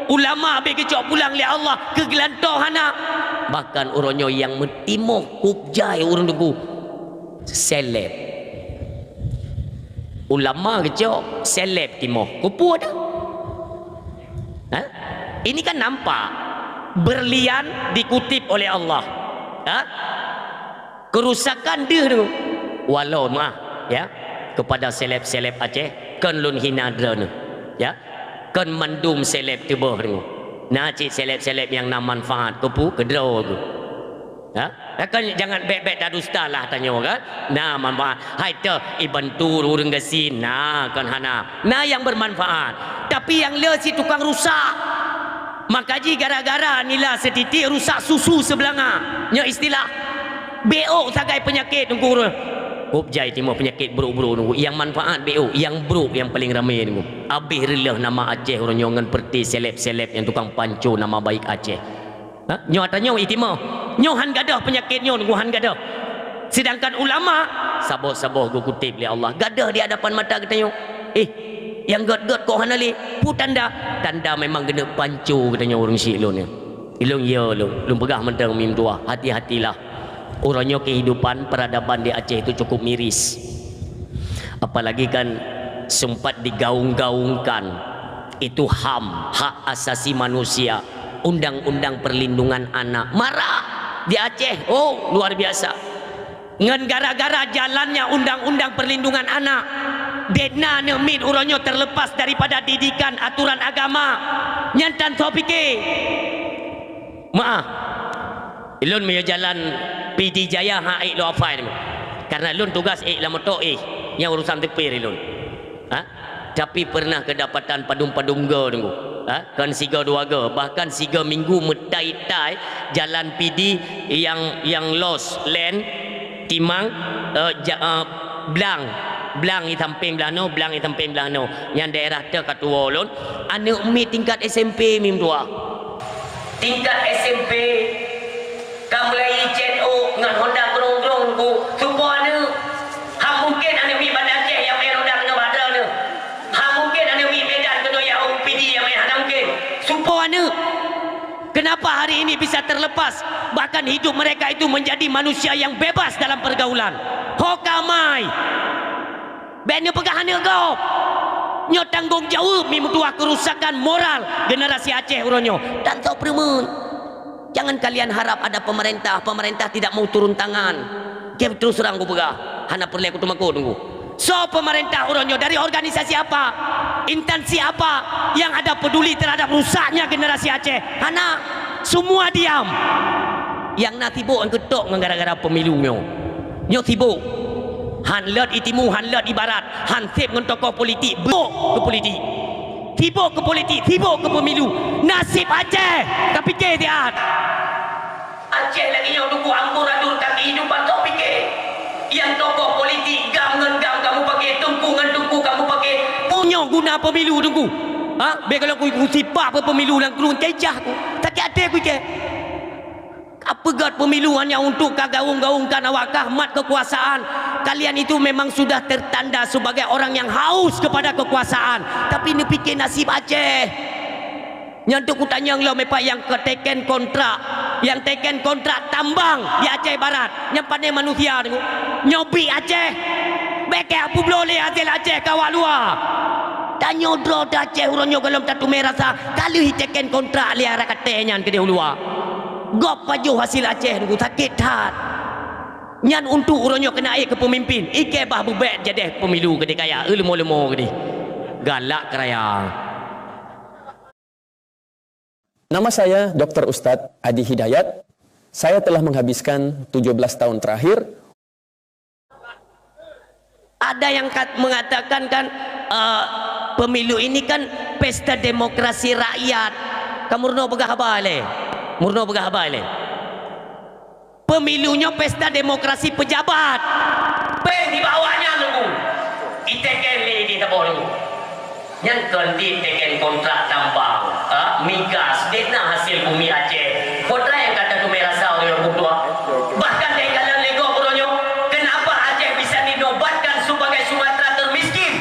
ulama be kecok pulang le Allah ke gelantoh hana. Bahkan uronyo yang mentimoh kubjai urang tunggu seleb. Ulama kecok seleb timoh kupu ada. Ha? Ini kan nampak berlian dikutip oleh Allah. Ha? Kerusakan dia tu walau mah ya kepada seleb-seleb Aceh kan lun hina drone ya kan mandum seleb tebah tu nah cik seleb-seleb yang nak manfaat kepu kedro tu ya kan jangan bek-bek dah dusta lah tanya kan nah manfaat hai te ibantu urang gasin nah kan hana nah yang bermanfaat tapi yang le si tukang rusak makaji gara-gara nila setitik rusak susu sebelanga nya istilah BO sagai penyakit tunggu Kubjai timur penyakit buruk-buruk nunggu. Yang manfaat BO, yang buruk yang paling ramai nunggu. Habis relah nama Aceh orang nyongan perti seleb-seleb yang tukang pancu nama baik Aceh. Ha? Nyo atanya itimah. Nyo han gadah penyakit nyo nunggu han gadah. Sedangkan ulama saboh-saboh gu kutip li Allah. Gadah di hadapan mata kita nyo. Yang gad-gad kau han ali pu tanda. Tanda memang kena pancu katanya orang syik lun ni. Ilung ya lun pegah mentang mim tua. Hati-hatilah. Orangnya kehidupan peradaban di Aceh itu cukup miris. Apalagi kan sempat digaung-gaungkan itu HAM, hak asasi manusia, undang-undang perlindungan anak. Marah di Aceh. Oh, luar biasa. Ngan gara-gara jalannya undang-undang perlindungan anak. Dedna nemit orangnya terlepas daripada didikan aturan agama. Nyantan so fikir. Maaf. Ilun punya jalan PD Jaya haik lo apa ini? Karena lun tugas lah motor yang urusan tepir lun. Ha? Tapi pernah kedapatan padung-padungga tunggu. Ha? Kan siga dua ga, bahkan siga minggu metai-tai jalan PD yang lost land timang Blang di samping belah no, Blang di samping belah no. Yang daerah tu katua lun, anak umi tingkat SMP mim tua. Tingkat SMP kamu lagi CNO dengan Honda gerong-gerong ku semua ni ha mungkin ane mi Bandar Aceh yang main Honda dengan Badar ni ha mungkin ane mi Medan kena yang UPD yang main hana mungkin semua ni kenapa hari ini bisa terlepas bahkan hidup mereka itu menjadi manusia yang bebas dalam pergaulan hokamai benda pegahan ni kau nyo tanggung jawab mi mutua kerusakan moral generasi Aceh uronyo dan kau permen. Jangan kalian harap ada pemerintah tidak mau turun tangan. Dia terus serang aku pegah. Hana perlu aku tunggu. So pemerintah orangnya dari organisasi apa? Instansi apa yang ada peduli terhadap rusaknya generasi Aceh? Hana semua diam. Yang nak tibuk ang ketok gara-gara pemilunya. Nyo tibuk. Han let itimu, han let ibarat, han sip dengan tokoh politik, buk ke politik. Tibuk ke politik, tibuk ke pemilu. Nasib Aceh, kau fikir dia. Aceh lagi yang tunggu amburadurkan kehidupan kau fikir. Yang tokoh politik gam ngengam kamu pakai, tunggu ngan tunggu kamu pakai. Punya guna pemilu tunggu. Ha? Biar kalau aku sipak apa pemilu lang kurun cecah aku. Sakit hati aku ke. Apa gad pemilu hanya untuk kagaung-gaungkan awak kahmat kekuasaan. Kalian itu memang sudah tertanda sebagai orang yang haus kepada kekuasaan. Tapi ni fikir nasib Aceh. Yang tu kutanya lo mepak yang keteken kontrak. Yang teken kontrak tambang di Aceh Barat. Yang pandai manusia tu. Nyobi Aceh. Beke apa boleh hasil Aceh kawak luar. Dan nyodro Aceh urangnya kalau tatu merah sah. Kalau teken kontrak liara katanya ke dia luar. Gop paju hasil Aceh tu sakit hat. Nyan untuk urangnya kena air ke pemimpin. Ike bah bubek jadi pemilu ke dia kaya. Lemo-lemo ke dia. Galak keraya. Nama saya Dr. Ustadz Adi Hidayat. Saya telah menghabiskan 17 tahun terakhir. Ada yang mengatakan kan pemilu ini kan pesta demokrasi rakyat. Kamu murno begah apa le? Murno begah apa le? Pemilunya pesta demokrasi pejabat. Peng di bawahnya nunggu. Iteken di tabor nunggu. Yang kendi teken kontrak tambang, migas, dena hasil bumi Aceh. Kontrak yang kata tu merah sah oleh orang tua. Bahkan dia kala lego boronyo, kenapa Aceh bisa dinobatkan sebagai Sumatera termiskin?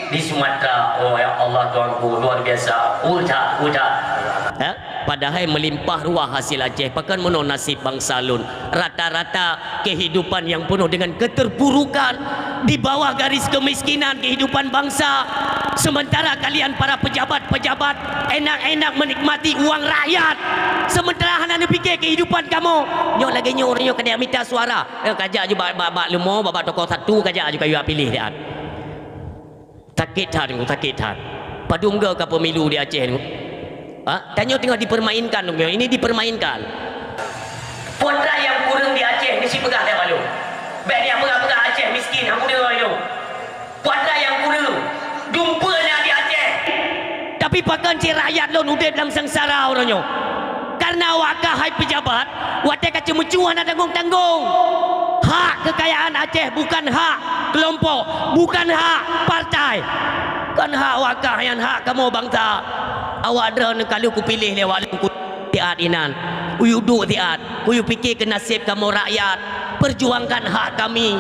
Di Sumatera, oh ya Allah Allah tuanku, luar biasa. Udah. Padahal melimpah ruah hasil Aceh. Pakan meno nasib bangsa lun. Rata-rata kehidupan yang penuh dengan keterpurukan, di bawah garis kemiskinan kehidupan bangsa. Sementara kalian para pejabat-pejabat enak-enak menikmati uang rakyat. Sementara hana fikir kehidupan kamu. Nyok lagi nyok kena minta suara. Kajak je bak lemo, bak tokoh satu kajak je kayu pilih dia. Sakit hati. Padungga ke pemilu di Aceh ni. Tanya tengah dipermainkan dong. Ini dipermainkan. Putra yang kurang di Aceh mesti pegah dia malu. Baik dia pegah Aceh miskin, aku dia malu. Putra yang kurang dumpanya di Aceh. Tapi pakan si rakyat lo udah dalam sengsara orangnya. Karena wakah hai pejabat, watak kaca mencuan ada tanggung. Hak kekayaan Aceh bukan hak kelompok, bukan hak partai. Kan hak wakah yang hak kamu bangsa. Awak drone kalau ku pilih lewat ku tiat inan. Uyu duk tiat, uyu fikir ke nasib kamu rakyat. Perjuangkan hak kami.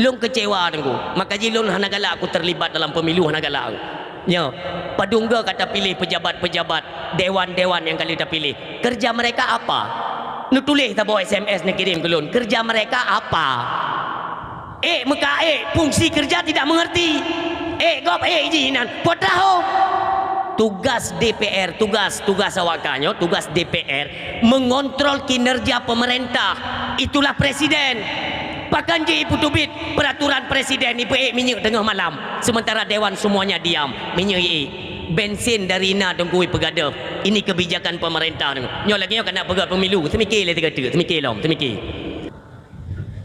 Lung kecewa dengan maka jilun hana galak aku terlibat dalam pemilu hana galak aku. Ya, padungga kata pilih pejabat-pejabat, dewan-dewan yang kali dah pilih. Kerja mereka apa? Nu tulis tak bawa SMS nak kirim ke lun. Kerja mereka apa? Fungsi kerja tidak mengerti. Izinan. Potraho. Tugas DPR, tugas awakannya, tugas DPR mengontrol kinerja pemerintah. Itulah presiden. Pakan je ibu tubit peraturan presiden ibu minyak tengah malam. Sementara dewan semuanya diam. Minyak bensin dari na tunggu pegada. Ini kebijakan pemerintah. Nyo lagi kena pegat pemilu. Semikir lah kata. Semikir.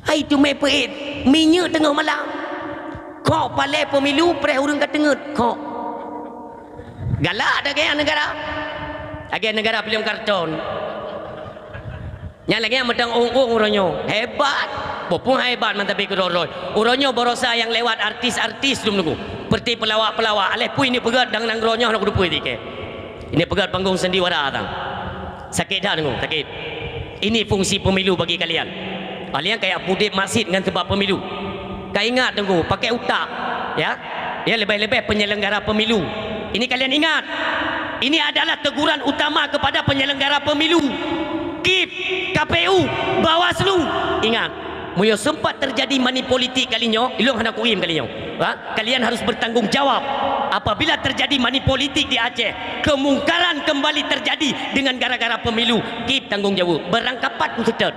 Hai tu mepet minyak tengah malam. Kok palai pemilu pereh urang kat tengah. Kok galak ada gaya negara. Agen negara film kartun. Yang lagi yang medang orangnya hebat. Popung hebat mantapi kedoroi. Orangnya berosa yang lewat artis-artis dum nunggu. Seperti pelawak-pelawak. Aleh pui ni pegat dang ronya nak dupui dike. Ini pegat panggung sendiwara tang. Sakit dah nunggu, sakit. Ini fungsi pemilu bagi kalian. Kalian kayak pudip masjid dengan sebab pemilu. Kau ingat tunggu, pakai otak, ya? Ya lebih-lebih penyelenggara pemilu. Ini kalian ingat. Ini adalah teguran utama kepada penyelenggara pemilu. KIP, KPU, Bawaslu. Ingat, muyo sempat terjadi money politik kalinya, ilung hendak kuim kalinya. Kalian harus bertanggung jawab. Apabila terjadi money politik di Aceh, kemungkaran kembali terjadi dengan gara-gara pemilu. KIP tanggung jawab. Berangkapat kusetet.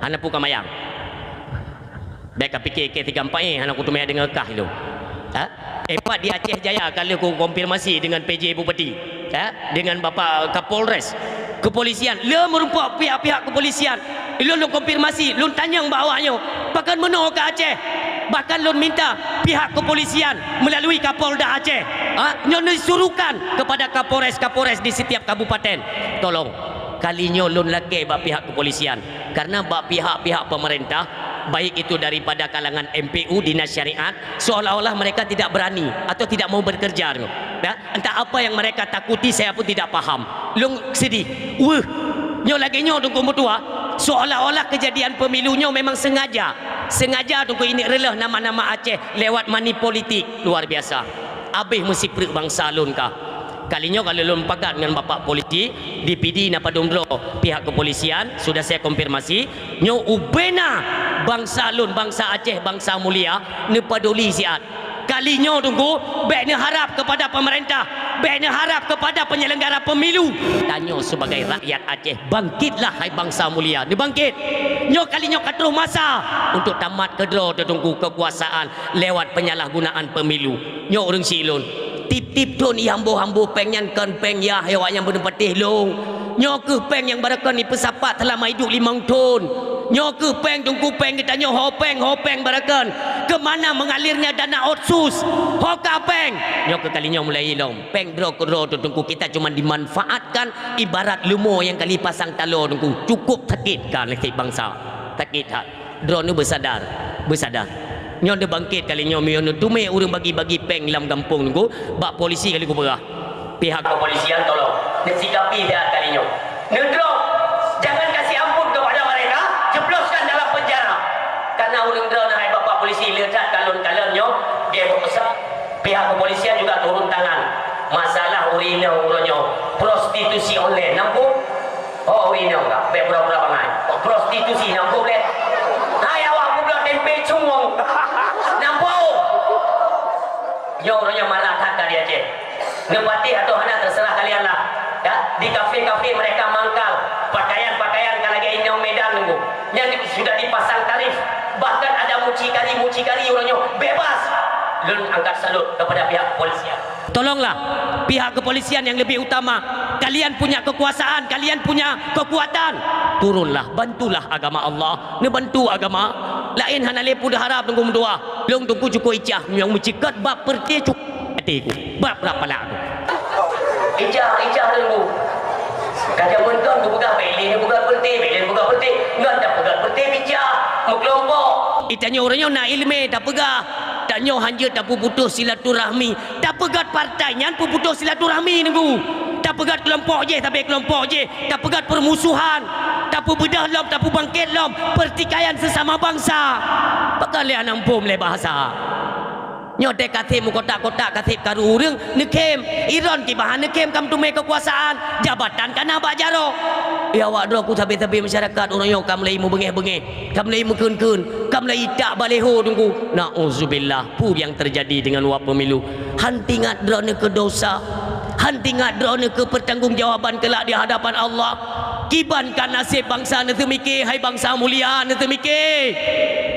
Hana puka mayang. Baik fikir K34 hana kutu mayang dengan kah itu. Pak di Aceh Jaya kalau ku konfirmasi dengan PJ Bupati, dengan Bapak Kapolres, kepolisian, le merupakan pihak-pihak kepolisian. Lun konfirmasi, lun tanya bawahnya, bahkan menolak ke Aceh, bahkan lun minta pihak kepolisian melalui Kapolda Aceh, nyon disuruhkan kepada Kapolres di setiap kabupaten, tolong kalinya lun laki bak pihak kepolisian, karena bak pihak-pihak pemerintah, baik itu daripada kalangan MPU Dinas Syariat, seolah-olah mereka tidak berani atau tidak mau bekerja. Entah apa yang mereka takuti, saya pun tidak paham. Lung sedih. Nyo lagi nyo tunggu mutua, seolah-olah kejadian pemilunya memang sengaja tunggu ini relah nama-nama Aceh lewat money politik. Luar biasa. Habis mesti perut bangsa lun kah? Kalinya kalau lun pakat dengan bapak polisi DPD napa donglo pihak kepolisian sudah saya konfirmasi nyo ubena bangsa lun, bangsa Aceh, bangsa mulia ne peduli siat. Kalinya tunggu baik ne harap kepada pemerintah, baik ne harap kepada penyelenggara pemilu, tanya sebagai rakyat Aceh, bangkitlah hai bangsa mulia, ne bangkit. Nyo kalinya katruh masa untuk tamat kedro tunggu kekuasaan lewat penyalahgunaan pemilu. Nyo urang silun tip-tip tu ni hambu-hambu pengyan kan peng ya hewan yang berpatih long. Nyok peng yang barakan ni pesapat telah hidup 5 tahun. Nyok peng tunggu peng kita nyo hopeng barakan. Kemana mengalirnya dana otsus? Hoka peng. Nyok kalinya mulai long. Peng bro tu tunggu kita cuma dimanfaatkan ibarat lumo yang kali pasang talo tunggu. Cukup sakitkan lagi bangsa. Sakit hak. Drone tu bersadar. Nyon dia bangkit kali nyon tume urang bagi-bagi peng dalam kampung nunggu bak polisi kali ku berah. Pihak kepolisian tolong sikapi dia kali nyon. Nedro jangan kasih ampun kepada mereka, jebloskan dalam penjara. Karena urang drone hai bapak polisi lihat kalon-kalonnya dia berusaha pihak kepolisian juga turun tangan. masalah urina uronyo prostitusi online nampu oh urina enggak be pura-pura bangai oh, prostitusi nampu boleh hai awak pula tempe cungong nampu yo uronyo malah kata dia je nepati atau hana terserah kalian lah ya di kafe-kafe mereka mangkal pakaian-pakaian kalau lagi inang Medan nunggu yang sudah dipasang tarif bahkan ada mucikari uronyo bebas lun angkat salut kepada pihak kepolisian. Tolonglah pihak kepolisian yang lebih utama, kalian punya kekuasaan, kalian punya kekuatan, turunlah, bantulah agama Allah, ne bantu agama lain hanale pun dah harap tunggu mendua long tunggu cukup icah yang mencikat bab perti cukup hatiku bab berapa lah tu icah tunggu kata mentang tu bukan beli ni bukan perti ngan tak pegang perti icah mu kelompok itanya orangnya nak ilmu tak pegang tak nyoh hanja tak putus silaturahmi tak pegat partainya pun putus silaturahmi nunggu tak pegat kelompok je tapi kelompok je tak pegat permusuhan tak bedah lom tak bangkit lom pertikaian sesama bangsa pakalian nampum le bahasa nyote katip mu kotak-kotak katip karu urang nekem Iran ki bahan nekem kam tume kekuasaan jabatan kana bak jaro ya awak dro ku tabe-tabe masyarakat orang yo kam lai mu bengeh-bengeh kam lai mu keun-keun kam lai tak baleho tunggu nauzubillah pu yang terjadi dengan wak pemilu hantingat dro ne ke dosa hantingat dro ne ke pertanggungjawaban kelak di hadapan Allah kibankan nasib bangsa ne temikir hai bangsa mulia ne temikir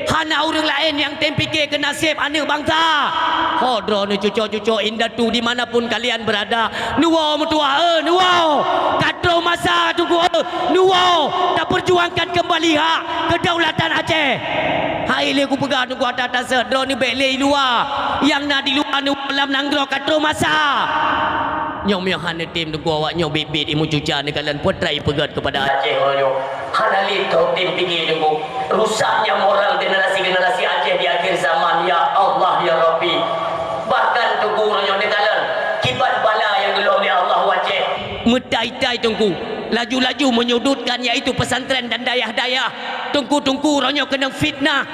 hana orang lain yang tempikir ke nasib anak bangsa hodro ne cucuk-cucuk indatu dimanapun kalian berada nuwa mutua nuwa katro masa tunggu nuwa tak perjuangkan kembali hak kedaulatan Aceh hai le ku pegang tunggu atas dro ni bele luar yang nak di luar nu dalam nangro katro masa nyom hana tim tunggu awak nyom bibit imu cuca ni kalian potrai pegat kepada Aceh nyom hana li tau tim pikir tunggu rusaknya moral generasi Aceh di akhir zaman ya Allah ya Rabbi bahkan tunggu nyom ni kalian kibat bala yang gelom ya Allah Aceh metai-tai tunggu laju-laju menyudutkan iaitu pesantren dan dayah-dayah tunggu ronyo kena fitnah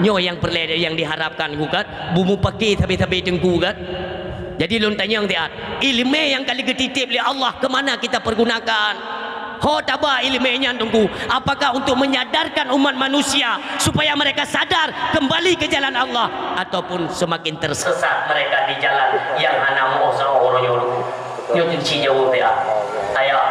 nyo yang perle yang diharapkan gugat bumu pakai tapi tunggu kan jadi lun tanya yang tiat ilmu yang kali ketitip oleh Allah ke mana kita pergunakan ho tabah ilmunya tunggu apakah untuk menyadarkan umat manusia supaya mereka sadar kembali ke jalan Allah ataupun semakin tersesat mereka di jalan yang hana mau orang yo cinci jauh tiat ayah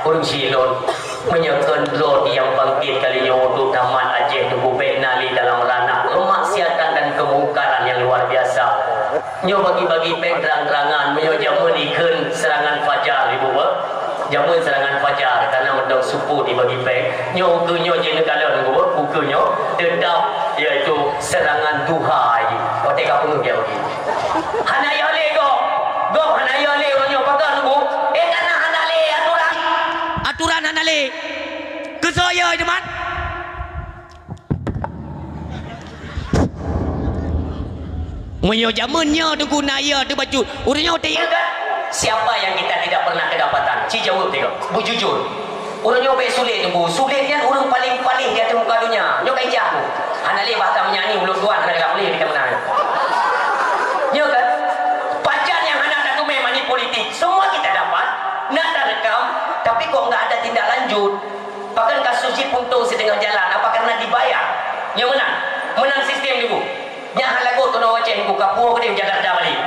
urang silon menyekan drone yang bangkit kalinya untuk taman Aceh tunggu benali dalam ranah kemaksiatan dan kemungkaran yang luar biasa nyo bagi-bagi peng terang-terangan menyo jamun ikan serangan fajar ibu jamun serangan fajar karena mendong supu dibagi peng nyo ukunyo je negara ibu ukunyo tetap iaitu serangan duha otek kapung dia bagi hana yole go hana yole nyo pakai ibu karena hana le aturan hana le kesoyo teman menyo jamannya tunggu naya tu baju urangnya dia kan siapa yang kita tidak pernah kedapatan ci jawab tengok bujujur urangnya be sulit tunggu sulitnya urang paling di atas muka dunia nyo kai jah hanale bahasa menyanyi ulun tuan ada boleh kita menang nyo kan pacar yang hana tak tume mani politik semua kita dapat nak tak rekam tapi kok enggak ada tindak lanjut bahkan kasus si puntung setengah jalan apa karena dibayar yang menang sistem dulu yang lagu tu nak Aceh buka puak dia Jakarta balik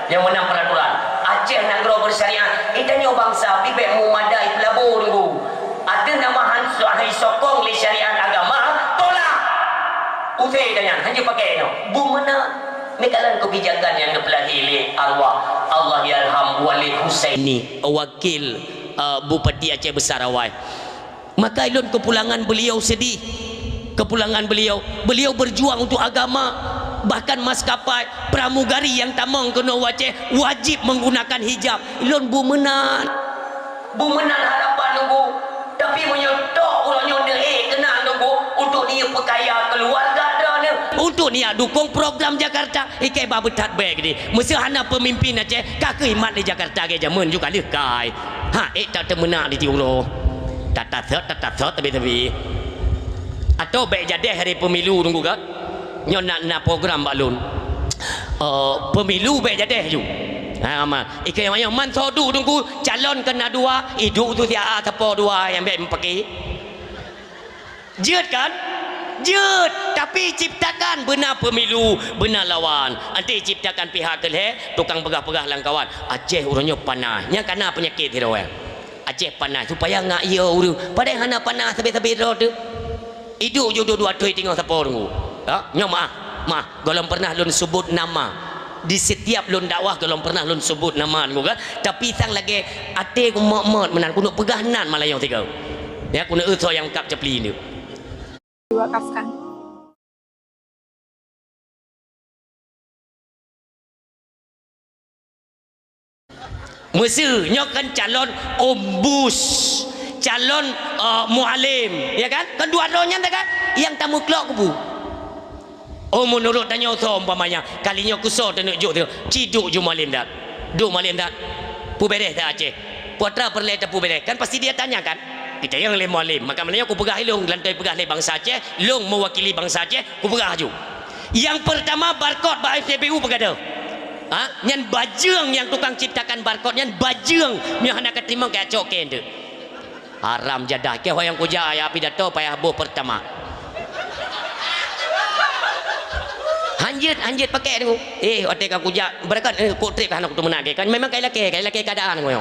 yang menang peraturan Aceh nanggro bersyariat itanya bangsa pibek mu madai pelabur dulu ada nama hansu ahli sokong li syariat agama tolak usai tanya hanya pakai no bumana mekalan kebijakan yang dipelahi oleh arwah Allah yarham Walid Husaini wakil Bupati Aceh Besar Awai maka ilun kepulangan beliau sedih kepulangan beliau berjuang untuk agama bahkan maskapai pramugari yang tamang kena Aceh wajib menggunakan hijab ilon bumenan harapan nunggu tapi menyotok orangnya kena nunggu untuk dia perkaya keluarga dah untuk dia dukung program Jakarta ikai babetat baik ni mesti hana pemimpin Aceh kak imat di Jakarta ke jaman juga lekai tak temenak di tiulo tatat tapi atau baik jadi hari pemilu tunggu kan nyo nak program balun pemilu baik jadi ju Ha amal. Ikan yang man sodu tunggu calon kena dua, hidup tu tiada siapa dua yang baik pakai. Jut kan? Jut, tapi ciptakan benar pemilu, benar lawan. Nanti ciptakan pihak kelih, tukang pegah-pegah langkawan. Aceh orangnya panas. Nya kena penyakit dia orang. Aceh panas supaya ngak ia uru. Padahal hana panas sabit-sabit tu. Hidup je dua tuai tengok siapa tunggu. Ha? Nya maaf. Golong pernah lun sebut nama. Di setiap lun dakwah golong pernah lun sebut nama tunggu kan. Tapi sang lagi ate ku mak menan ku nak pegah nan malah yang tiga. Ya ku nak yang kap cepli ni. Diwakafkan. Mesir kan calon ombus, calon mualim, ya kan? Kan dua-duanya kan? Yang tamu kelak kubu. Oh menurut tanya tu umpamanya, kalinya kusor tu nak juk tu, ciduk ju mualim dak. Duk mualim dak. Pu beres dak Aceh. Putra perle pu beres. Kan pasti dia tanya kan? Kita yang le mualim. Maka maknanya aku pegah ilung lantai pegah le bangsa Aceh, long mewakili bangsa Aceh, aku pegah ju. Yang pertama barcode ba FCBU pegada. Ha? Nyan bajeng yang tukang ciptakan barcode nyan bajeng yang hendak ketimang kayak coken tu. Haram jadah ke yang kuja ya pidato payah bo pertama. Hanjit pakai tu. Otek aku kuja berakan kok trip kan aku tu menang kan memang kai laki keadaan aku.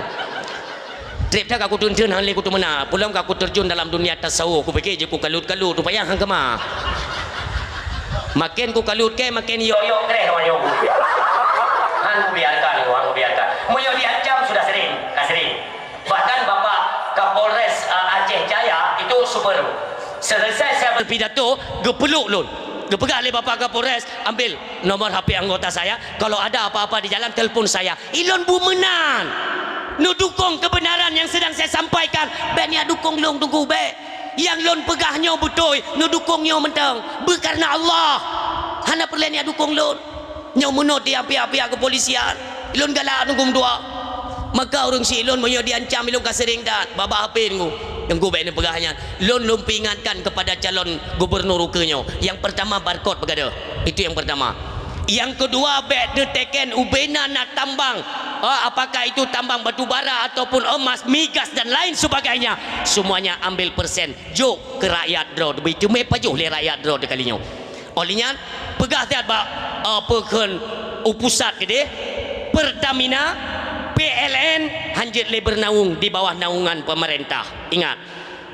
Trip tak aku tuntun hang le aku tu menang. Pulang aku terjun dalam dunia tasawuf aku fikir je aku kalut-kalut tu payah hang kemah. Makin ku kalut ke makin yo kreh yo. Hang biarkan. Moyo diancam sudah sering. Bahkan Bapak Kapolres Aceh Jaya itu super. Selesai saya berpidato, gepeluk lun. Gepegang oleh Bapak Kapolres, ambil nomor HP anggota saya. Kalau ada apa-apa di jalan, telefon saya. Ilon bumenan. Nu dukung kebenaran yang sedang saya sampaikan. Be ni dukung lung tunggu be. Yang lun pegahnya betul, nu dukungnya mentang. Karena Allah. Hana perlu ni dukung lun. Nyau menut dia pihak-pihak kepolisian. Ilun galak tunggu dua. Maka orang si ilun menyo diancam ilun kasering dat. Baba HP tunggu. Yang gue baik pegahnya. Lun peringatkan kepada calon gubernur rukanya. Yang pertama barcode pegada. Itu yang pertama. Yang kedua bet teken ubena nak tambang. Apakah itu tambang batu bara ataupun emas, migas dan lain sebagainya. Semuanya ambil persen. Jok ke rakyat draw. Begitu mepajuh le rakyat draw dekalinya. Olehnya pegah tiap pekan upusat gede Pertamina PLN hanjit le bernaung di bawah naungan pemerintah. Ingat,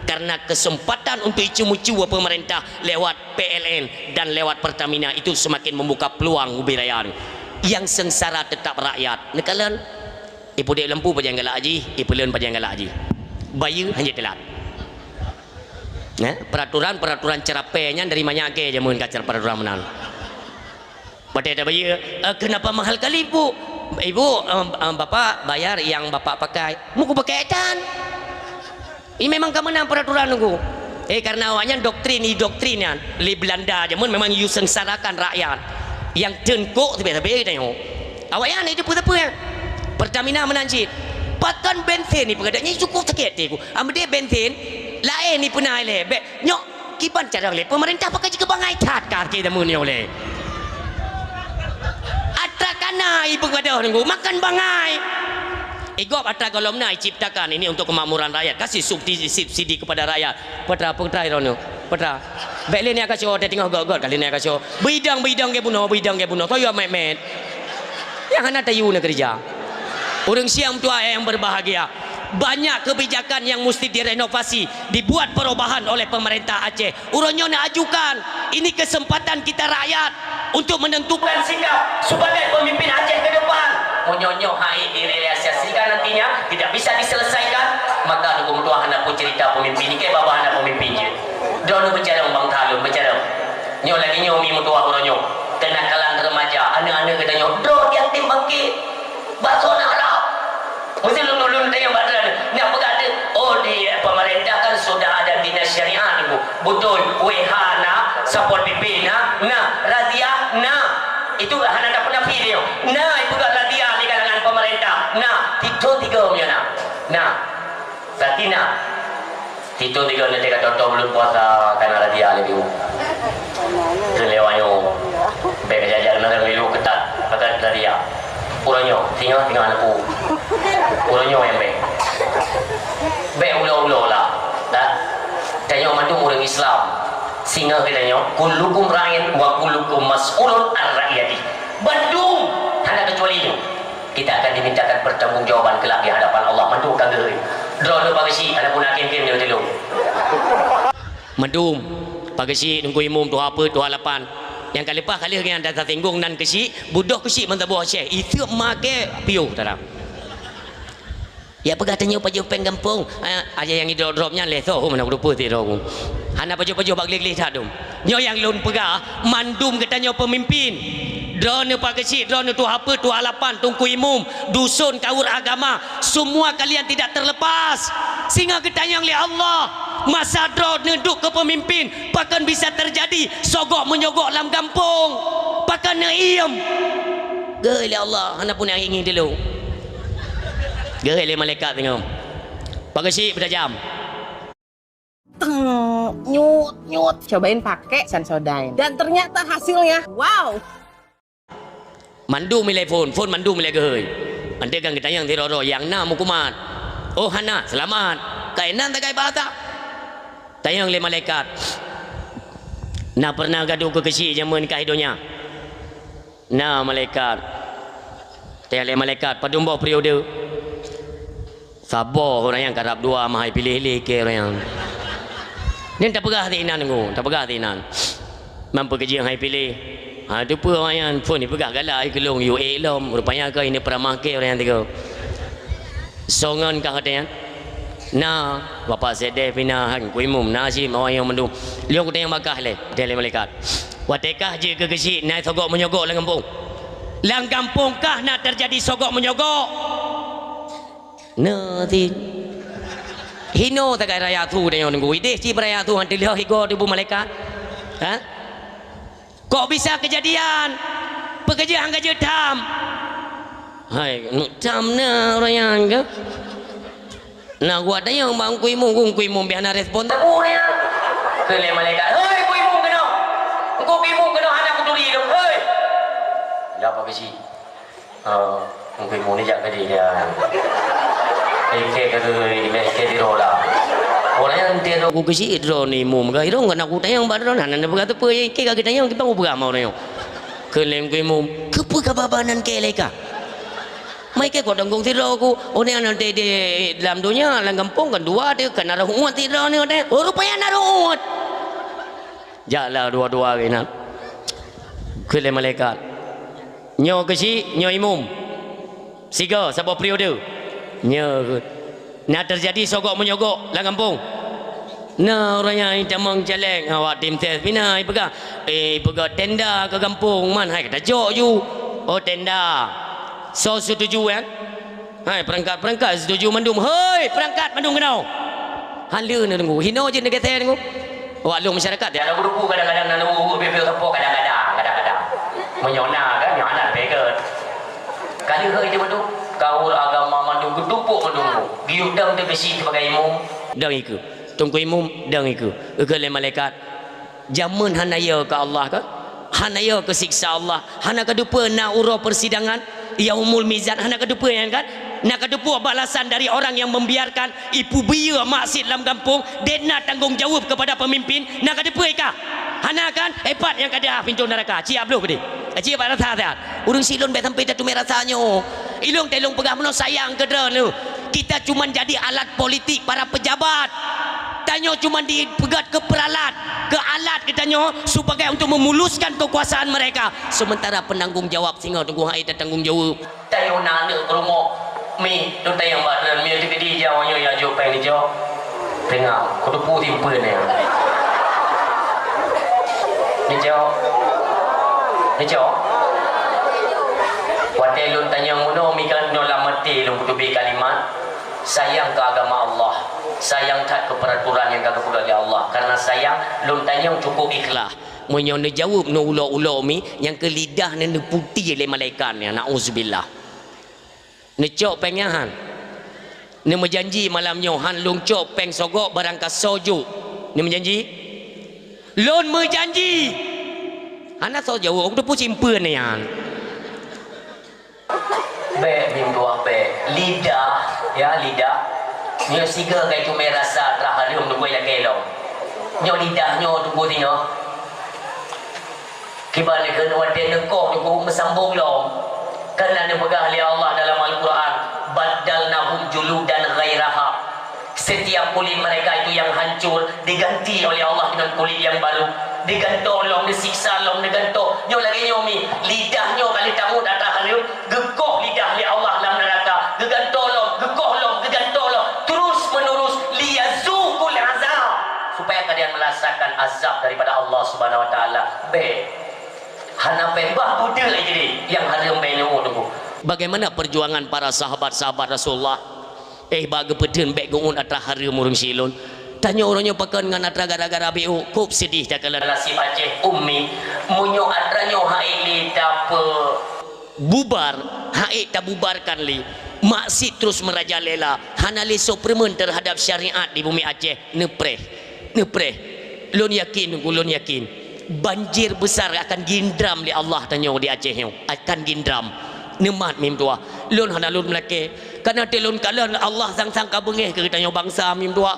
karena kesempatan untuk icu-mucu pemerintah lewat PLN dan lewat Pertamina itu semakin membuka peluang ubi raya yang sengsara tetap rakyat. Nekalan ipu dek lempu pajang galak haji, ipu leun pajang galak haji. Bayu hanjit telat. Peraturan cerapenya dari mana ke jamun kacar peraturan menang. Pada ada bayi, kenapa mahal kali bu? Ibu, bapak bayar yang bapak pakai. Muku pakai etan. Ini memang kamu menang peraturan aku. Karena awaknya doktrinan li Belanda jamun memang you sengsarakan rakyat. Yang tengkok tapi tengok. Awaknya itu apa ya? Pertamina menanjit. Pakan bensin ni pegadanya cukup sakit aku. Ambil bensin lain ni pernah le. Nyok kiban cara le. Pemerintah pakai juga bangai tat kaki jamun ni oleh. Atra kana ibu gadah nunggu makan bangai. Igop atra golomna ciptakan ini untuk kemakmuran rakyat. Kasih subsidi kepada rakyat. Putra irono. Putra. Beli ni akasih orang tengok gog kali ni akasih. Bidang ke bunuh. Toyo met. Yang ana tayu nak kerja. Orang siang tua yang berbahagia. Banyak kebijakan yang mesti direnovasi, dibuat perubahan oleh pemerintah Aceh. Urangnya nak ajukan. Ini kesempatan kita rakyat untuk menentukan sikap sebagai pemimpin Aceh ke depan. Monyonyo hai direalisasikan nantinya tidak bisa diselesaikan, maka hukum tua hendak pun cerita pemimpin ke bawah hendak pemimpinnya. Dono bicara bang talun bicara. Nyo lagi nyo mi mutua urangnya. Kenakalan remaja, anak-anak katanya, "Do yang timbangki. Bakso nak lah." Mesti lulun tanya badan. Nak pegang dia. Oh di pemerintah kan sudah ada dinas syariah ni bu. Betul. Wehana, support PP na, razia na. Itu hana tak pernah pilih. Nah, ibu tak razia di kalangan pemerintah. Nah, Tito 3 punya na. Nah. Satina. Tito 3 nanti kata belum puasa karena razia lagi bu. Kelewanya. Baik jajan nak milu ketat pakai razia. Uronyo, tinggal lampu. Uronyo yang baik. Baik ulo-ulo lah. Tanya mandu orang Islam. Singa katanya, kullukum ra'in wa kullukum mas'ulun an ra'iyati. Bandung, hanya kecuali itu. Kita akan dimintakan pertanggungjawaban kelak di hadapan Allah. Mandu kan geri. Drone pagasi, ada pun akim-kim dia dulu. Mandum, pagasi nunggu imum tu apa tu halapan. Yang kali lepas kali yang datang tenggung dan kesi, budak kesi mentabuh syekh. Itu make piu dalam. Ya pegatanya paju peng kampung. Aja yang drop-dropnya leso mana rupa ti dong. Hana paju-paju bag lih tak dum. Nyo yang lun pegah mandum katanya pemimpin. Drone pagasi, drone tu apa tu halapan tungku imum, dusun kaur agama, semua kalian tidak terlepas. Sehingga katanya oleh Allah, masa drone duduk ke pemimpin, bahkan bisa terjadi sogok menyogok dalam kampung. Bahkan naim. Gila Allah, hana pun yang ingin dulu. Gila malaikat tengok. Pagasi berjam. Nyut. Cobain pakai Sensodyne. Dan ternyata hasilnya, wow. Mandu milai phone mandu milai gehoi. Ante kan kita yang tiroro yang na mukumat. Oh hana selamat. Kainan tak kai bata. Tayang le malaikat. Na pernah gaduh ke kesi zaman kah hidupnya. Na malaikat. Tayang le malaikat padumbo periode. Sabar orang yang karap dua mahai pilih-pilih ke orang yang. Nen tak pegah tinan ngu, tak pegah tinan. Mampu kerja hai pilih. Ha tu pun orang yang phone ni pegah galak ai kelong you elom rupanya ke ini pernah make orang yang tiga. Songan kah katanya. Na bapa sedeh pina han kuimum na si orang yang mendung. Liong kata yang bakah le, dia le malaikat. Watekah je ke kesi naik sogok menyogok lang kampung. Lang kampung kah nak terjadi sogok menyogok? Nanti hino tak kaya raya tu dia yang nunggu ide si raya tu hanti lihat higo ibu malaikat. Ha? Kok bisa kejadian? Pekerjaan kerja tam. Hai, tam na orang yang ke? Nah, gua ada yang bang kuimu biar na respon tak boleh. Kele malaikat. Hei, kuimu kena. Engkau kuimu kena anak kuduri dong. Hei. Ya apa sih? Kuimu ni jak ke dia. Ike di rola. Orang yang tiada aku kesi drone ni mum ga irong kan aku tayang badron hanan berkata apa ike ga kita yang kita mau berama orang yang. Kelem ku mum kepu kababanan ke leka. Mai ke ko dongong tiro aku orang yang nanti di dalam dunia lang kampung kan dua dia kan naruh uat tiro ni orang. Oh rupanya naruh uat. Jala dua-dua kena. Kelem malaikat. Nyo kesi nyo imum. Siga siapa periode? Nyo nak terjadi sogok menyogok lang kampung. Nah orang yang camang celeng awak tim tes pina pegang pegang tenda ke kampung man hai kata jok you. Oh tenda. So setuju kan? Hai perangkat setuju mandum. Hei perangkat mandum kenau. Hala na tunggu. Hino je negara tenggu. Awak lu masyarakat dia ada grup kadang-kadang nalu bebel tepok kadang-kadang. Menyona kan nyona beget. Kali hari dia mandum kaur agama mandung gedupuk mandung giuk dang dia besi sebagai imam dang iku tungku imam dang iku ukale malaikat jamun hanaya ke Allah ke hanaya ke siksa Allah hana kedupa na uro persidangan yaumul mizan hana kedupa kan nak kedupa balasan dari orang yang membiarkan ibu biya maksiat dalam kampung dena tanggungjawab kepada pemimpin nak kedupa ka hana kan hebat yang kada pintu neraka ciap lu gede ciap rasa tak urang silon bet sampai tu merasanya ilung telung pegah meno sayang ke drone kita cuma jadi alat politik para pejabat tanyo cuma dipegat ke peralat ke alat kitanya sebagai untuk memuluskan kekuasaan mereka sementara penanggung jawab singa tunggu hai tanggung jawab tayo nana kromo mi tu tayang badan mi tu di jawanya ya jo peng ni jo tengah kudu pu timpen ni ni jo Watelun tanya muno mikan nola mati lum kutubi kalimat sayang ke agama Allah sayang tak ke peraturan yang kagak oleh Allah karena sayang lum tanya cukup ikhlas munyo ne jawab no ulo-ulo mi yang ke lidah ne putih le malaikat ni nauzubillah ne cok pengyahan ne menjanji malamnya han lung cok peng sogok barang ka soju ne menjanji lun menjanji anak soju aku tu pun simpen ni han Be mim tua be lidah ya lidah. Nyo siga kai tu merasa terharum tu ya kelo. Nyo lidah nyo tu nyo. Kibali ke wate neko tu mesambung lo. Kerana pegang oleh Allah dalam Al-Quran, badalnahum juludan ghairaha. Setiap kulit mereka itu yang hancur diganti oleh Allah dengan kulit yang baru. Digantolong, disiksa long, digantol. Nyo lagi nyomi lidahnya kali tamu datang harum, gegoh lidah oleh Allah dalam neraka. Gegantolong, gegoh long, gegantolong. Terus menerus liyazuqul azab, supaya kalian merasakan azab daripada Allah Subhanahu wa taala. Hana pembah Buddha lagi ni yang harum beno tu. Bagaimana perjuangan para sahabat-sahabat Rasulullah? Bagi peden baik gungun atra harum urung silun. Tanya orangnya pakan dengan atra gara-gara biu. Kup sedih tak kala nasib Aceh ummi. Munyo atranyo haili dape bubar, haik tak bubarkan li. Maksud terus merajalela. Hana li supremen terhadap syariat di bumi Aceh. Nepreh. Lun yakin, lun yakin. Banjir besar akan gindram di Allah tanya di Aceh ni akan gindram nemat mim tua lun hana lun melake karena telun kalan Allah sang-sang ka bengeh ke tanya bangsa mim tua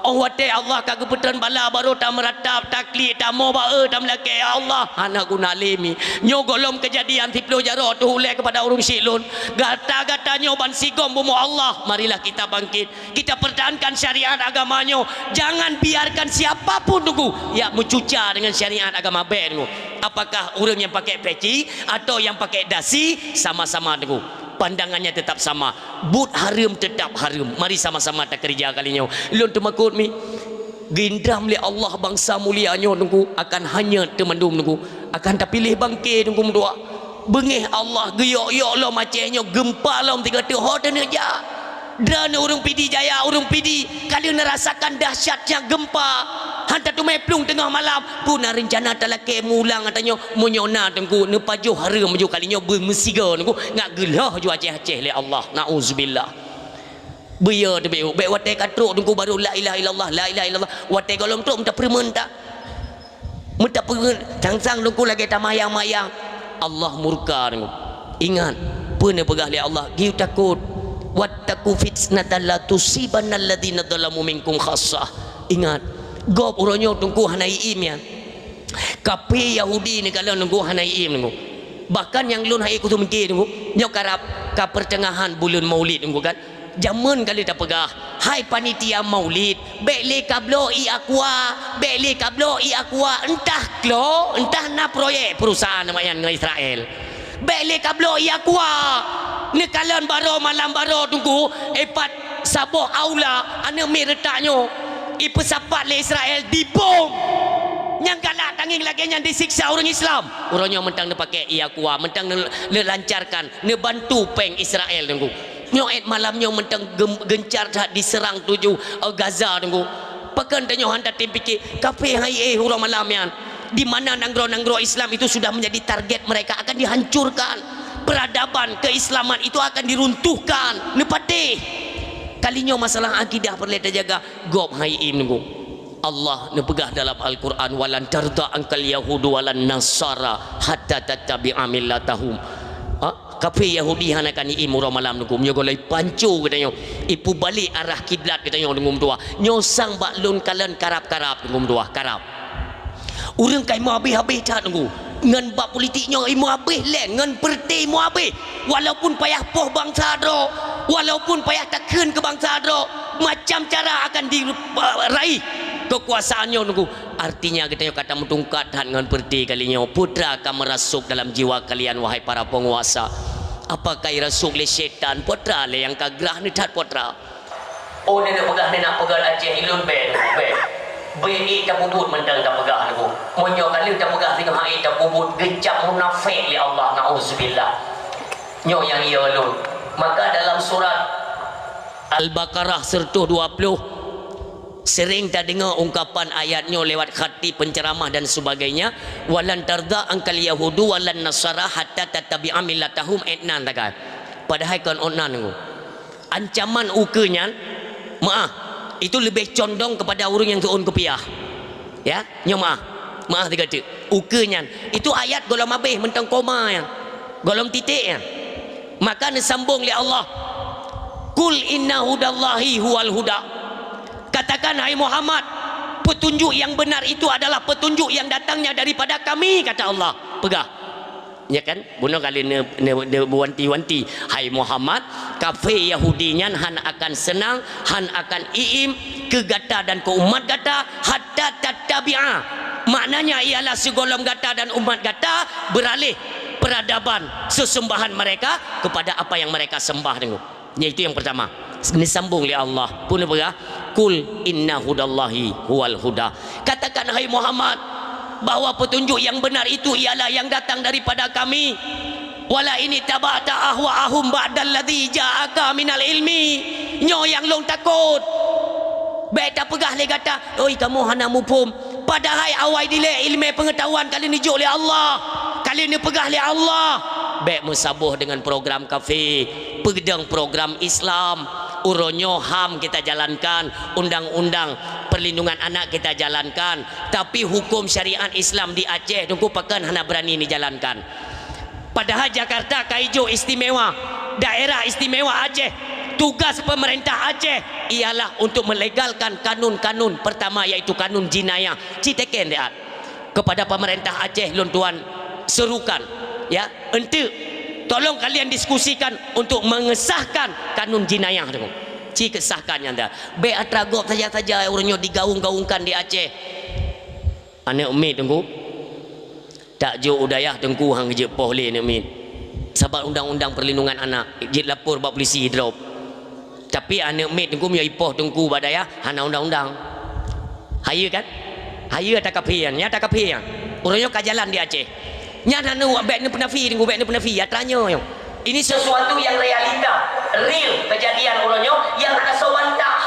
oh wate Allah ka gepetan bala baru tak meratap takli tak mau bae tak melake ya Allah hana guna limi nyo golom kejadian 10 jaro tu hulai kepada urung silun gata-gata nyo ban sigom bumu Allah marilah kita bangkit kita pertahankan syariat agamanya jangan biarkan siapapun tunggu ya mencuca dengan syariat agama ben apakah orang yang pakai peci atau yang pakai dasi sama-sama tunggu pandangannya tetap sama but harum tetap harum mari sama-sama tak kerja kalinya lun temakut mi gindram li Allah bangsa mulianya tunggu akan hanya temandum tunggu akan terpilih bangkit tunggu dua bengih Allah geyok-yok lo macamnya gempa lo tiga tu ho tenaja dan urung pidi jaya urung pidi kalian merasakan dahsyatnya gempa hantar tu meplung tengah malam pun rencana talake mulang katanya munyona tengku ne pajuh harum maju kalinya bermesiga tengku ngak gelah ju Aceh-Aceh le Allah nauzubillah beya de beu baik wate katruk tengku baru la ilaha illallah la ilaha illallah wate golong tu minta permen tak minta permen cangsang tengku lagi tamayang-mayang Allah murka tengku ingat pun pegah le Allah giu takut wattaqu fitnatan la tusibanna alladziina dzalamu minkum khassah ingat gob uronyo tungku hanai im ya kape Yahudi ni kalau nunggu hanai im nunggu bahkan yang lun hai kutu mengki nunggu nyo karap ka pertengahan bulan Maulid nunggu kan jaman kali tak pegah hai panitia Maulid bele kablo i aqua entah klo entah na proyek perusahaan namanya dengan Israel bele kablo i aqua ni kalian baru malam baru tunggu epat saboh aula ane mi retaknyo ipesapat le Israel dibom yang galak tanging lagi yang disiksa orang Islam orangnya mentang dia pakai iaqwa mentang dia lancarkan dia bantu peng Israel tunggu nyoet malamnya mentang gencar diserang tuju Gaza tunggu pakan tanya hantar tim pikir kafe hai orang malam yang di mana nanggro-nanggro Islam itu sudah menjadi target mereka akan dihancurkan peradaban keislaman itu akan diruntuhkan nepatih kalinya masalah akidah perlu terjaga gob hai im nunggu Allah nepegah dalam Al-Quran walan tarda angkal yahudu walan nasara hatta tattabi'a millatahum kafe Yahudi hanakan im ura malam nunggu nyogo lai pancu katanya ipu balik arah kiblat katanya nunggu dua nyosang baklun kalian karap-karap nunggu dua karap urang kai mau habis-habis tak nunggu ngan bab politiknya imu habis len ngan perti imu habis walaupun payah poh bangsa dro walaupun payah takkan ke bangsa dro macam cara akan diraih kekuasaannya nunggu artinya kita kata mentungkatan ngan perti kalinya putra akan merasuk dalam jiwa kalian wahai para penguasa apakah rasuk le syaitan putra le yang kagrah ni tat putra oh dia nak pegang Aceh ilun ben Beri tak pudut mendang tak pegah aku. Monyo kali tak pegah tengah hai tak pudut gecap munafik li Allah nauzubillah. Nyo yang ia lun. Maka dalam surat Al-Baqarah 120 sering tak dengar ungkapan ayatnya lewat khati penceramah dan sebagainya walan tarda angkal yahudu walan nasara hatta tattabi'a millatahum etnan takkan. Padahal kan onan aku. Ancaman ukenya maaf itu lebih condong kepada orang yang tuun kepiah ya nyoma maaf tiga tu ukenya itu ayat golom habis mentang koma yang golom titik yang Maka disambung oleh Allah, Kul inna hudallahi huwal huda. Katakan hai Muhammad, petunjuk yang benar itu adalah petunjuk yang datangnya daripada kami, kata Allah. Pegah. Ya kan? Bunuh kali ne wanti-wanti, hai Muhammad, kafir Yahudinya han akan senang, han akan iim ke gata dan ke umat gata hatta tattabi'a. Maknanya ialah segolong gata dan umat gata beralih peradaban sesembahan mereka kepada apa yang mereka sembah dengan. Yaitu yang pertama. Ini sambung oleh Allah. Pun apa? Kul inna hudallahi huwal huda. Katakan hai Muhammad, bahwa petunjuk yang benar itu ialah yang datang daripada kami. Wala ini tabata ahwa'ahum ba'dalladzi ja'aka minal ilmi. Nyo yang long takut. Baik tak pegah le kata, oi kamu hana mupum. Padahal awai dile ilmu pengetahuan kali ni jo oleh Allah. Kali ni pegah oleh Allah. Baik musabuh dengan program kafe, pedang program Islam. Uronyo HAM kita jalankan, undang-undang perlindungan anak kita jalankan, tapi hukum syariat Islam di Aceh tunggu pakan hana berani ni jalankan. Padahal Jakarta Kaijo istimewa, daerah istimewa Aceh, tugas pemerintah Aceh ialah untuk melegalkan kanun-kanun pertama, yaitu kanun jinayah. Citeken dia kepada pemerintah Aceh, lon tuan serukan ya, ente tolong kalian diskusikan untuk mengesahkan kanun jinayah tu. Ci kesahkan anda. Be atragop saja-saja orangnya digaung-gaungkan di Aceh. Anak umit tunggu. Tak jo udayah tengku hang je poh le nak mit. Sebab undang-undang perlindungan anak, jit lapor bab polisi drop. Tapi anak umit tengku mio ipoh tengku badaya hana undang-undang. Haya kan? Haya tak kapian, nya tak kapian. Orangnya kajalan di Aceh. Nya nanu baik ni penafi tengku baik ni penafi ya tanya yo. Ini sesuatu yang realita, real kejadian orangnya yang ada sewantah.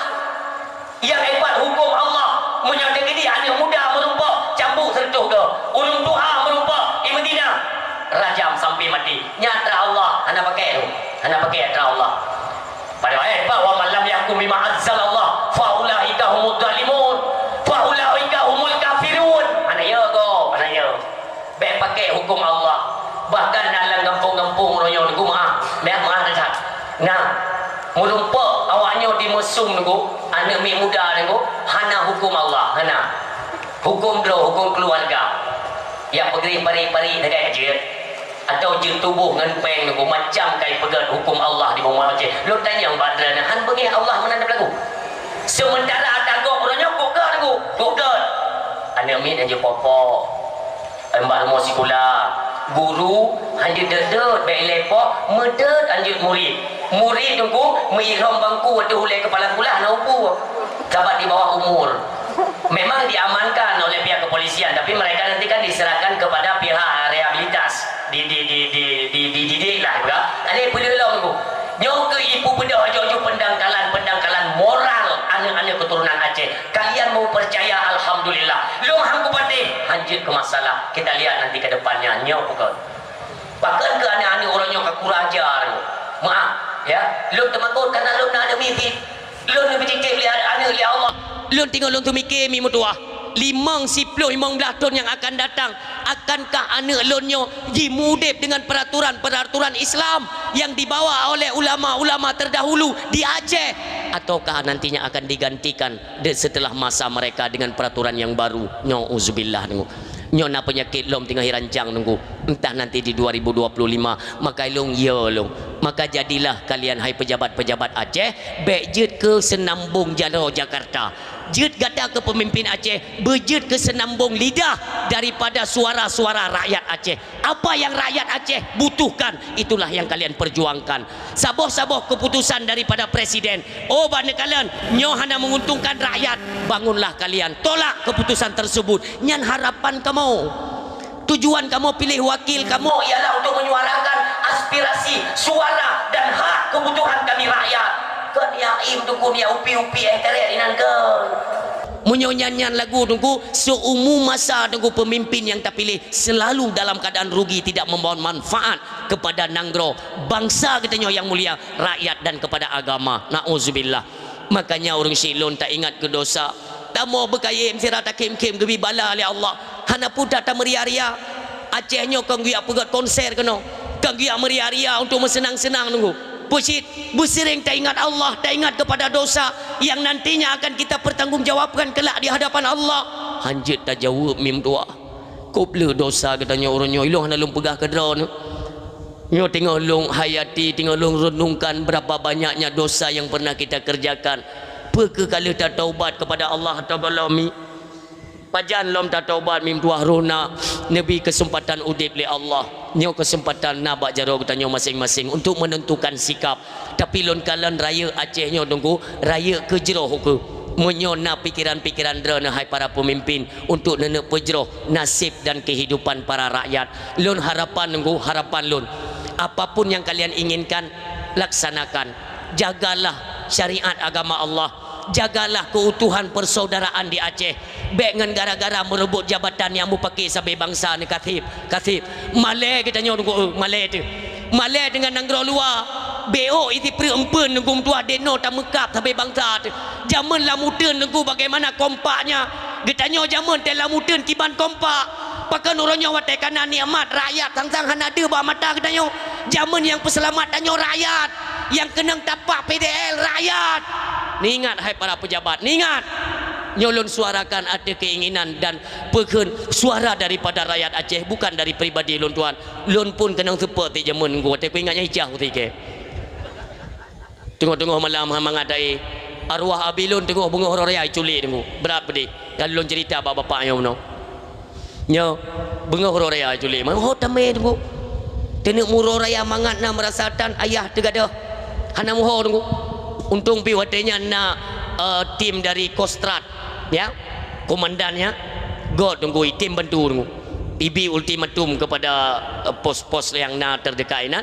Yang hebat hukum Allah. Menyatakan ini anak muda merumpak campur sentuh ke. Ulung duha merumpak di Madinah. Rajam sampai mati. Nyata Allah, anda pakai tu. Anda pakai nyata Allah. Pada ayat wa man lam yahkum bima anzalallah fa ulaika humud zalimun. Fa ulaika humul kafirun. Ana ya go, ana ya. Baik pakai hukum Allah. Bahkan dalam kampung-kampung royong niku maaf dah. Nah, merumpak awaknya di mesum niku, anak mi muda niku hana hukum Allah, hana. Hukum dro, hukum keluarga. Yang pergi pari-pari dekat je. Atau je tubuh dengan peng niku macam kai pegat hukum Allah di bawah Aceh. Lu tanya badran han pergi Allah mana berlaku. Sementara tagok royong kokak niku, kokak. Anak mi dan je popo. Mbak mau sekolah, guru hanya dedet baik lepok medet anjut murid tunggu mengihram bangku waktu hulai kepala sekolah nak upu dapat di bawah umur. Memang diamankan oleh pihak kepolisian, tapi mereka nanti kan diserahkan kepada pihak rehabilitas dididik lah juga. Ada boleh lah tunggu nyok ke ibu benda ajo pendangkalan moral anak-anak keturunan Aceh. Kalian mau percaya, alhamdulillah. Long hangku patih hanjut ke masalah. Kita lihat nanti ke depannya nyok bukan. Bahkan ke anak-anak orangnya ke kurajar. Maaf ya. Long temakut karena long nak ada mimpi. Long nak bercicik lihat anak lihat Allah. Long tinggal long tu mikir mi mutuah. 15 tahun yang akan datang, akankah anak lonyo dimudip dengan peraturan Islam yang dibawa oleh ulama-ulama terdahulu di Aceh, ataukah nantinya akan digantikan setelah masa mereka dengan peraturan yang baru? Nauzubillah nunggu nyona penyakit lom tinggal hirancang nunggu entah nanti di 2025 maka long ya long. Maka jadilah kalian hai pejabat-pejabat Aceh bejut ke senambung jalur Jakarta, jut gata ke pemimpin Aceh, bejut ke senambung lidah daripada suara-suara rakyat Aceh. Apa yang rakyat Aceh butuhkan, itulah yang kalian perjuangkan. Saboh-saboh keputusan daripada presiden, oh bana kalian nyo hana menguntungkan rakyat, bangunlah kalian tolak keputusan tersebut. Nyan harapan kamu, tujuan kamu pilih wakil kamu ialah untuk menyuarakan aspirasi, suara dan hak kebutuhan kami rakyat. Kan ya im tunggu ya upi-upi teriak inangkan. Menyonyanyian lagu tunggu seumur masa tunggu pemimpin yang terpilih selalu dalam keadaan rugi, tidak membawa manfaat kepada nanggro bangsa katanya yang mulia, rakyat dan kepada agama. Nauzubillah. Makanya orang silon tak ingat ke dosa. Tak mau berkaya msira tak kem-kem gebi bala oleh Allah. Hana pun datang meria-ria. Acehnya kau gui apa konser kena. Ganggia meria-ria untuk bersenang-senang nunggu. Pusit, bersering tak ingat Allah, tak ingat kepada dosa yang nantinya akan kita pertanggungjawabkan kelak di hadapan Allah. Hanjit tak jawab mim tua. Kopla dosa katanya orangnya. Ilung hana lung pegah ke drone. Nyo tengok long hayati, tengok long renungkan berapa banyaknya dosa yang pernah kita kerjakan. Perke kala tak taubat kepada Allah Ta'ala mi. Pajan lom tak taubat mim tuah rona. Nabi kesempatan udip li Allah. Nyo kesempatan nabak jaro kita nyo masing-masing untuk menentukan sikap. Tapi lon kalan raya Aceh nyo tunggu raya kejroh ke. Menyona pikiran-pikiran drana hai para pemimpin untuk nenek pejroh nasib dan kehidupan para rakyat. Lon harapan nunggu harapan lon. Apapun yang kalian inginkan, laksanakan. Jagalah syariat agama Allah. Jagalah keutuhan persaudaraan di Aceh. Bengan gara-gara merebut jabatan yang mu pakai sampai bangsa ni katib. Malay kita nyoh Malay tu. Malay dengan nanggro luar. BO itu perempuan nunggu tua deno tak mekap sampai bangsa tu. Zaman lamuten nunggu bagaimana kompaknya. Kita nyoh zaman te lamuten kiban kompak. Pakai orangnya watai kanan nikmat rakyat sang-sang hanada bawa mata kita nyo. Zaman yang peselamatan nyo rakyat, yang kenang tapak PDL rakyat. Ni ingat hai para pejabat, ni ingat. Nyolon suarakan ada keinginan dan peken suara daripada rakyat Aceh, bukan dari pribadi lon tuan. Lon pun kenang seperti zaman gua, tapi ingatnya hijau tike. Tengok-tengok malam mengadai arwah abilun tengok bunga horo raya culik tengok. Berat pedih. Kalau lon cerita bapak-bapaknya no. Nyo bunga horo raya culik. Oh tamai tengok. Tenek muro raya mangat na merasatan ayah tegada. Hana muho tengok. Untung pi watenya na tim dari Kostrad ya. Komandannya God tunggu tim bantu tunggu. Ibi ultimatum kepada pos-pos yang na terdekat ini.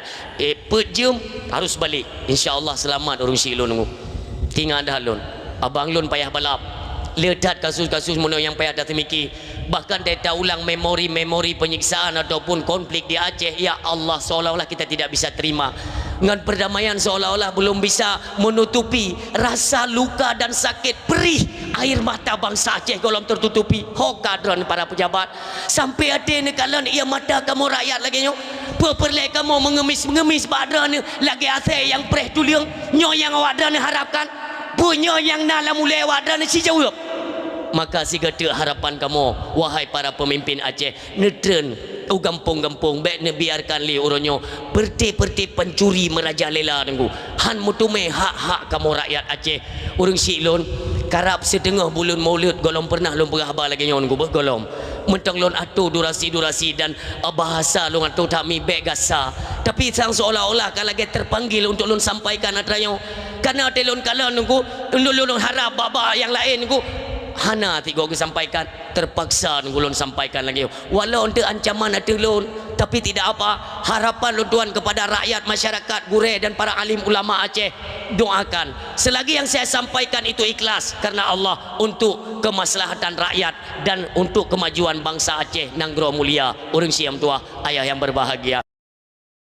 Pejum harus balik. InsyaAllah selamat orang silun tunggu. Tinggal dah lun. Abang lun payah balap. Ledat kasus-kasus mana yang payah dah temiki. Bahkan dia ulang memori-memori penyiksaan ataupun konflik di Aceh. Ya Allah, seolah-olah kita tidak bisa terima. Dengan perdamaian seolah-olah belum bisa menutupi rasa luka dan sakit perih air mata bangsa Aceh kalau tertutupi. Hokadron para pejabat. Sampai ada nekalan ia mata kamu rakyat lagi nyo. Perlek kamu mengemis-mengemis badan lagi Aceh yang preh tuliang. Nyo yang awak dan harapkan. Punya yang nak mulai awak dan si jawab. Maka si kata harapan kamu wahai para pemimpin Aceh netren gampung-gampung baik ne biarkan li uronyo perti-perti pencuri merajalela tenggu han mutume hak-hak kamu rakyat Aceh urang silon karap setengah bulan maulid golong pernah lom berhabar lagi nyon ku bergolong mentang lon atur durasi-durasi dan bahasa lon atur tak mi baik gasa tapi sang seolah-olah kalau lagi terpanggil untuk lon sampaikan atranyo karena telon kala nunggu lon harap baba yang lain nunggu hana tiga aku sampaikan terpaksa nunggu sampaikan lagi walau untuk ancaman ada lon tapi tidak apa harapan lon tuan kepada rakyat masyarakat gure dan para alim ulama Aceh doakan selagi yang saya sampaikan itu ikhlas karena Allah untuk kemaslahatan rakyat dan untuk kemajuan bangsa Aceh nanggro mulia urang siam tua ayah yang berbahagia.